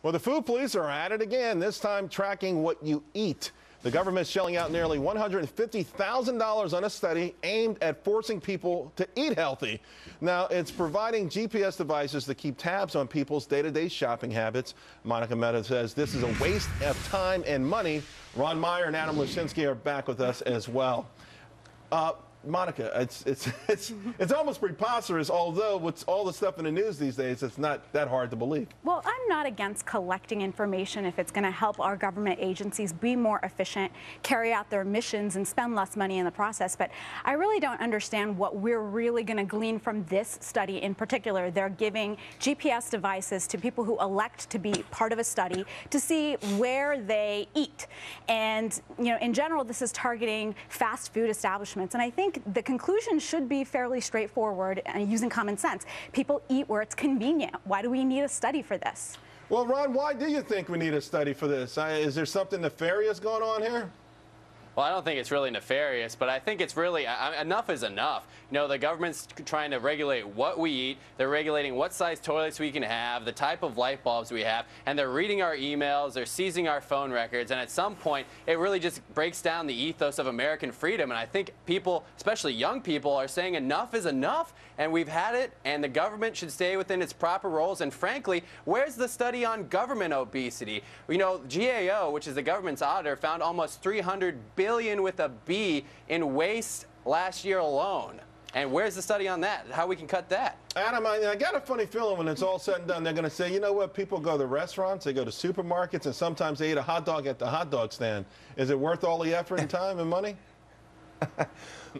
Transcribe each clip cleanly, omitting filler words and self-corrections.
Well, the food police are at it again, this time tracking what you eat. The government's shelling out nearly $150,000 on a study aimed at forcing people to eat healthy. Now, it's providing GPS devices to keep tabs on people's day-to-day shopping habits. Monica Mehta says this is a waste of time and money. Ron Meyer and Adam Lushinsky are back with us as well. Monica, it's almost preposterous, although with all the stuff in the news these days, it's not that hard to believe. Well, I'm not against collecting information if it's going to help our government agencies be more efficient, carry out their missions, and spend less money in the process. But I really don't understand what we're really going to glean from this study in particular. They're giving GPS devices to people who elect to be part of a study to see where they eat. And, you know, in general, this is targeting fast food establishments. And I think the conclusion should be fairly straightforward and using common sense. People eat where it's convenient. Why do we need a study for this? Well, Ron, why do you think we need a study for this? Is there something nefarious going on here? Well, I don't think it's really nefarious, but I think it's really enough is enough. You know, the government's trying to regulate what we eat. They're regulating what size toilets we can have, the type of light bulbs we have, and they're reading our emails, they're seizing our phone records, and at some point, it really just breaks down the ethos of American freedom. And I think people, especially young people, are saying enough is enough, and we've had it, and the government should stay within its proper roles. And frankly, where's the study on government obesity? You know, GAO, which is the government's auditor, found almost $300 billion with a B in waste last year alone. And where's the study on that? How we can cut that? Adam, I got a funny feeling when it's all said and done, they're going to say, you know what, people go to restaurants, they go to supermarkets, and sometimes they eat a hot dog at the hot dog stand. Is it worth all the effort and time and money?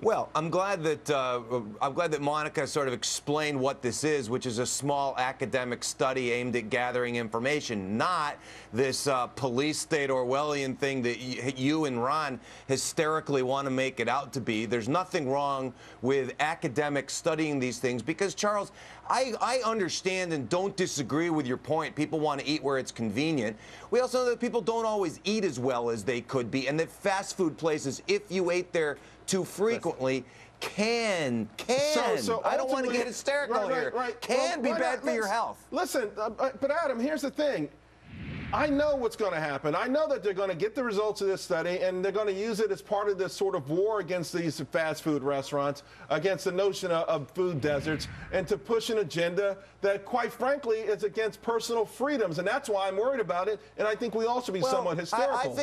Well, I'm glad that Monica sort of explained what this is, which is a small academic study aimed at gathering information, not this police state Orwellian thing that you and Ron hysterically want to make it out to be. There's nothing wrong with academics studying these things because, Charles, I understand and don't disagree with your point. People want to eat where it's convenient. We also know that people don't always eat as well as they could be, and that fast food places, if you ate there too frequently, can I don't want to get hysterical here. Can be bad for your health. Listen, but Adam, here's the thing. I know what's going to happen. I know that they're going to get the results of this study, and they're going to use it as part of this sort of war against these fast food restaurants, against the notion of food deserts, and to push an agenda that, quite frankly, is against personal freedoms. And that's why I'm worried about it, and I think we all should be somewhat hysterical.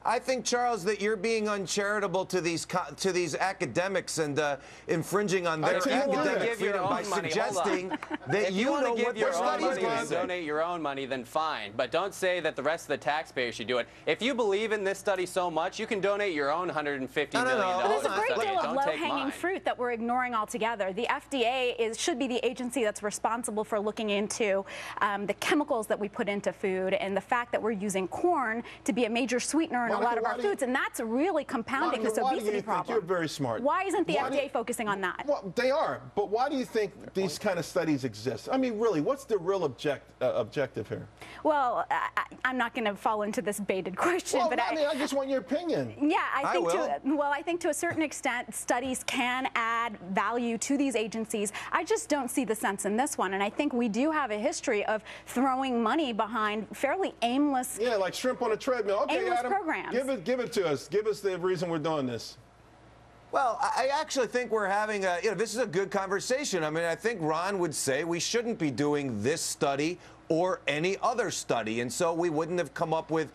I think, Charles, that you're being uncharitable to these academics and infringing on their academic freedom by suggesting that you know what their studies going to donate your own money, then fine. But don't say that the rest of the taxpayers should do it. If you believe in this study so much, you can donate your own $150 million. There's a great deal of low-hanging fruit that we're ignoring altogether. The FDA should be the agency that's responsible for looking into the chemicals that we put into food and the fact that we're using corn to be a major sweetener in a lot of our foods, and that's really compounding this obesity problem. You're very smart. Why isn't the FDA focusing on that? Well, they are, but why do you think these kind of studies exist? I mean, really, what's the real objective here? Well, I'm not going to fall into this baited question, well, but I just want your opinion. Yeah, I think to a certain extent, studies can add value to these agencies. I just don't see the sense in this one, and I think we do have a history of throwing money behind fairly aimless, like shrimp on a treadmill. Okay, Adam, programs. Give it to us. Give us the reason we're doing this. Well, I actually think we're having this is a good conversation. I mean, I think Ron would say we shouldn't be doing this study or any other study. And so we wouldn't have come up with,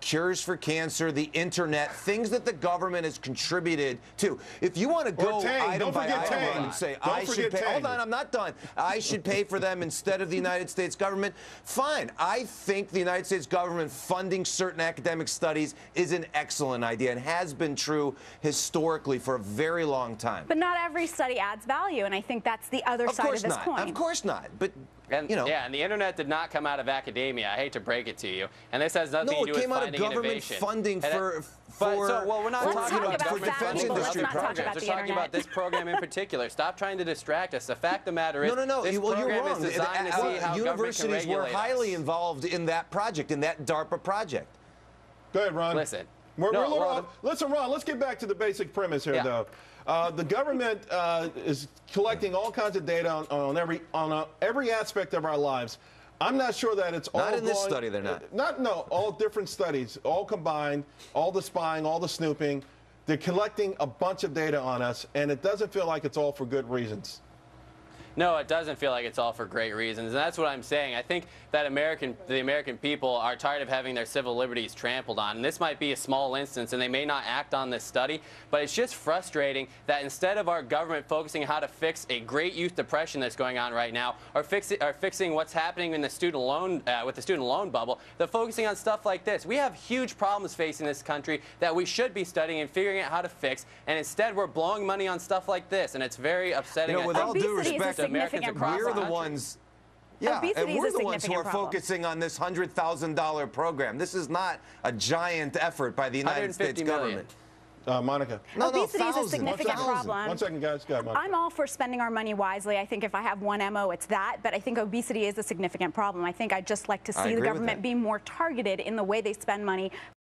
cures for cancer, the internet, things that the government has contributed to. If you want to go item by item and say, I should pay, hold on, I'm not done. I should pay for them instead of the United States government, fine. I think the United States government funding certain academic studies is an excellent idea and has been true historically for a very long time. But not every study adds value, and I think that's the other side of this coin. Of course not. But yeah, and the internet did not come out of academia. I hate to break it to you. And this has nothing to do with finding innovation. No, it came out of government funding we're not talking about defense industry programs. We're just talking about this program in particular. Stop trying to distract us. The fact of the matter is, this program is designed to see how universities were highly involved in that project, in that DARPA project. Go ahead, Ron. Listen. Listen, Ron, let's get back to the basic premise here, though. The government is collecting all kinds of data on every aspect of our lives. I'm not sure that it's all Not in this going, study, they're not. No, all different studies, all combined, all the spying, all the snooping. They're collecting a bunch of data on us, and it doesn't feel like it's all for good reasons. No, it doesn't feel like it's all for great reasons, and that's what I'm saying. I think that the American people are tired of having their civil liberties trampled on, and this might be a small instance, and they may not act on this study, but it's just frustrating that instead of our government focusing on how to fix a great youth depression that's going on right now, or fixing what's happening in the student loan with the student loan bubble, they're focusing on stuff like this. We have huge problems facing this country that we should be studying and figuring out how to fix, and instead we're blowing money on stuff like this, and it's very upsetting. You know, with all due respect, Americans across we're the country. ones. Yeah, Obesity and we're is a the ones who are significant focusing on this $100,000 program. This is not a giant effort by the United States government. Monica. No, Obesity is a thousands. significant problem. 1 second, guys. Go ahead, Monica. I'm all for spending our money wisely. I think if I have one MO, it's that. But I think obesity is a significant problem. I think I'd just like to see the agree with government that. be more targeted in the way they spend money.